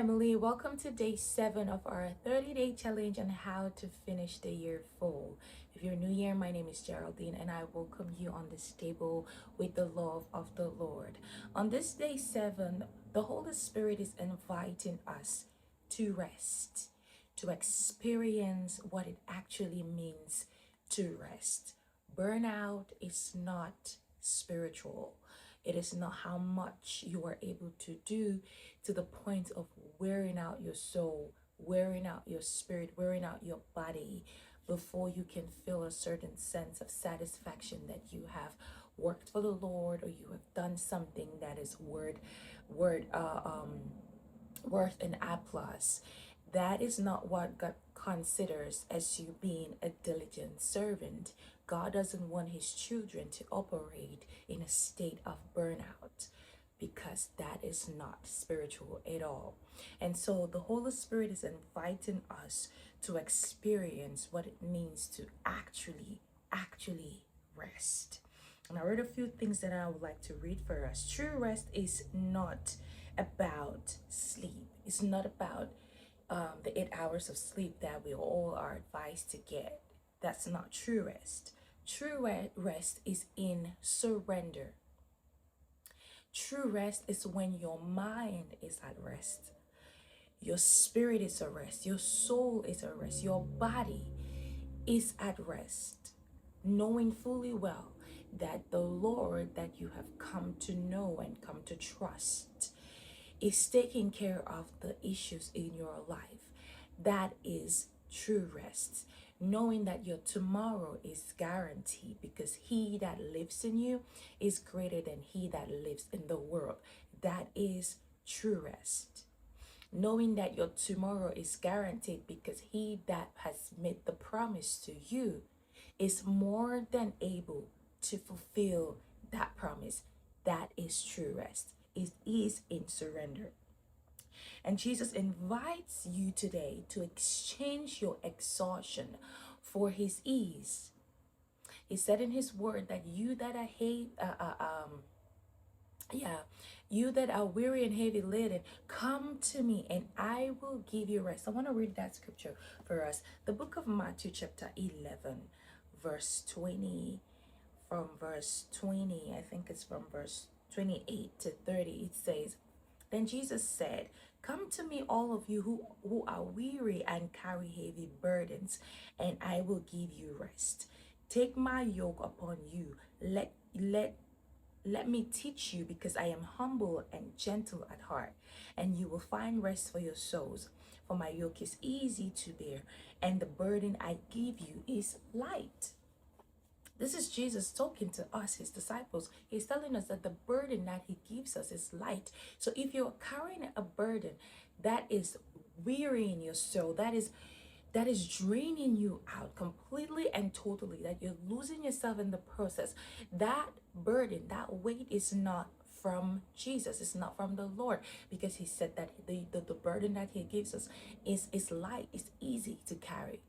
family. Welcome to day 7 of our 30-day challenge on how to finish the year full. If you're new here, my name is Geraldine and I welcome you on this table with the love of the Lord. On this day 7, the Holy Spirit is inviting us to rest, to experience what it actually means to rest. Burnout is not spiritual. It is not how much you are able to do to the point of wearing out your soul, wearing out your spirit, wearing out your body before you can feel a certain sense of satisfaction that you have worked for the Lord or you have done something that is word worth an applause. That is not what God considers as you being a diligent servant. God doesn't want his children to operate in a state of burnout because that is not spiritual at all. And so the Holy Spirit is inviting us to experience what it means to actually rest. And I read a few things that I would like to read for us. True rest is not about sleep. It's not about the 8 hours of sleep that we all are advised to get. That's not true rest. True rest is in surrender. True rest is when your mind is at rest, your spirit is at rest, your soul is at rest, your body is at rest, knowing fully well that the Lord that you have come to know and come to trust is taking care of the issues in your life. That is true rest. Knowing that your tomorrow is guaranteed because he that lives in you is greater than he that lives in the world. That is true rest. Knowing that your tomorrow is guaranteed because he that has made the promise to you is more than able to fulfill that promise. That is true rest. It is in surrender. And Jesus invites you today to exchange your exhaustion for his ease. He said in his word that you that are you that are weary and heavy laden, come to me and I will give you rest. I want to read that scripture for us. The book of Matthew chapter 11, verse 20, from verse 20, I think it's from verse 28 to 30, it says, then Jesus said, come to me, all of you who are weary and carry heavy burdens, and I will give you rest. Take my yoke upon you. Let me teach you, because I am humble and gentle at heart, and you will find rest for your souls. For my yoke is easy to bear, and the burden I give you is light. This is Jesus talking to us, his disciples. He's telling us that the burden that he gives us is light. So if you're carrying a burden that is wearying your soul, that is draining you out completely and totally, that you're losing yourself in the process, that burden, that weight is not from Jesus. It's not from the Lord, because he said that the burden that he gives us is light, it's easy to carry.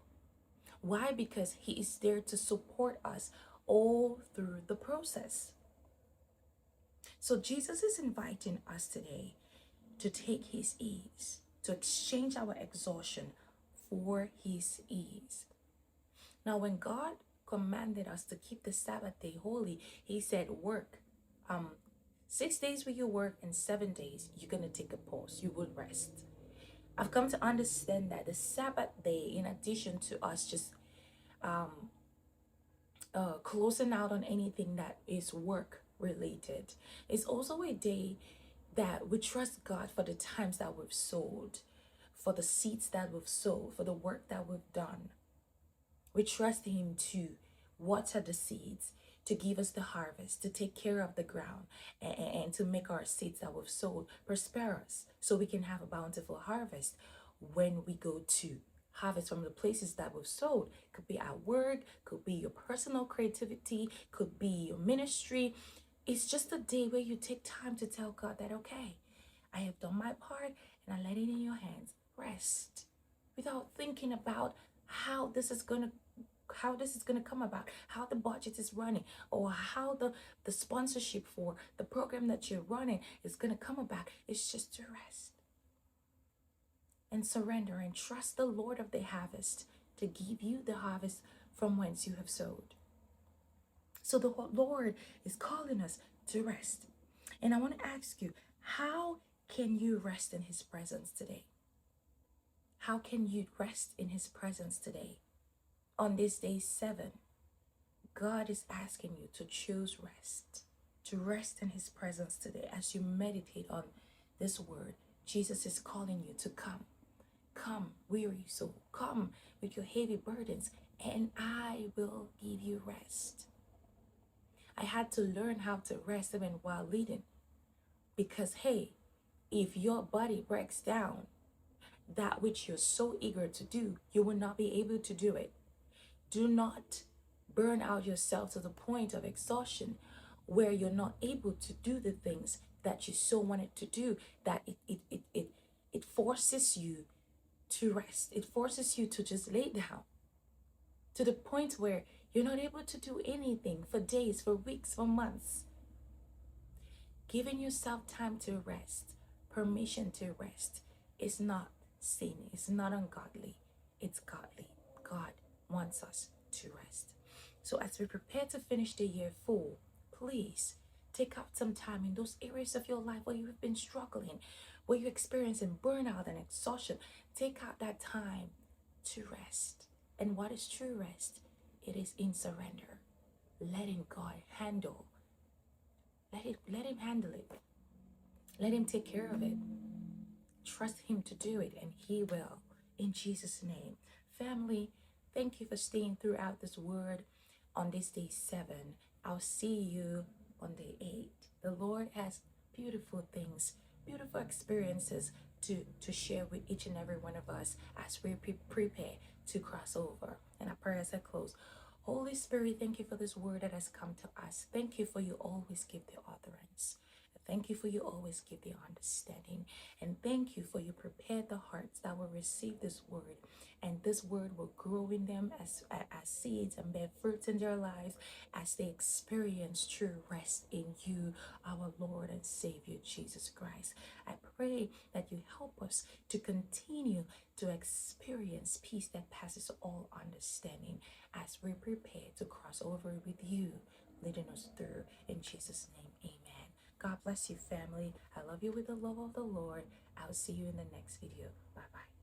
Why? Because he is there to support us all through the process. So Jesus is inviting us today to take his ease, to exchange our exhaustion for his ease. Now, when God commanded us to keep the Sabbath day holy, he said, work. 6 days will you work, and 7 days you're going to take a pause. You will rest. I've come to understand that the Sabbath day, in addition to us just closing out on anything that is work related, is also a day that we trust God for the times that we've sowed, for the seeds that we've sowed, for the work that we've done. We trust him to water the seeds, to give us the harvest, to take care of the ground, and to make our seeds that we've sowed prosperous, so we can have a bountiful harvest when we go to harvest from the places that we've sowed. Could be at work, could be your personal creativity, could be your ministry. It's just a day where you take time to tell God that, okay, I have done my part and I let it in your hands. Rest, without thinking about how this is gonna come about, how the budget is running, or how the sponsorship for the program that you're running is gonna come about. It's just to rest. and surrender and trust the Lord of the harvest to give you the harvest from whence you have sowed. So the Lord is calling us to rest. And I want to ask you, how can you rest in his presence today? How can you rest in his presence today? On this day 7, God is asking you to choose rest, to rest in his presence today. As you meditate on this word, Jesus is calling you to come. Come, weary soul, come with your heavy burdens, and I will give you rest. I had to learn how to rest even while leading, because hey, if your body breaks down, that which you're so eager to do, you will not be able to do it. Do not burn out yourself to the point of exhaustion where you're not able to do the things that you so wanted to do, that it forces you to rest. It forces you to just lay down to the point where you're not able to do anything for days, for weeks, for months. Giving yourself time to rest, permission to rest, is not sin, it's not ungodly, it's godly. God wants us to rest. So as we prepare to finish the year full, please take out some time in those areas of your life where you've been struggling, where you're experiencing burnout and exhaustion. Take out that time to rest. And what is true rest? It is in surrender, letting God handle. Let him handle it. Let him take care of it. Trust him to do it, and he will. In Jesus' name. Family, thank you for staying throughout this word on this day 7. I'll see you on day 8. The Lord has beautiful things, beautiful experiences to share with each and every one of us as we prepare to cross over. And I pray as I close. Holy Spirit, thank you for this word that has come to us. Thank you for you always give the utterance. Thank you for you always give the understanding. And thank you for you prepare the hearts that will receive this word. And this word will grow in them as seeds and bear fruits in their lives as they experience true rest in you, our Lord and Savior, Jesus Christ. I pray that you help us to continue to experience peace that passes all understanding as we prepare to cross over with you, leading us through. In Jesus' name, amen. God bless you, family. I love you with the love of the Lord. I'll see you in the next video. Bye-bye.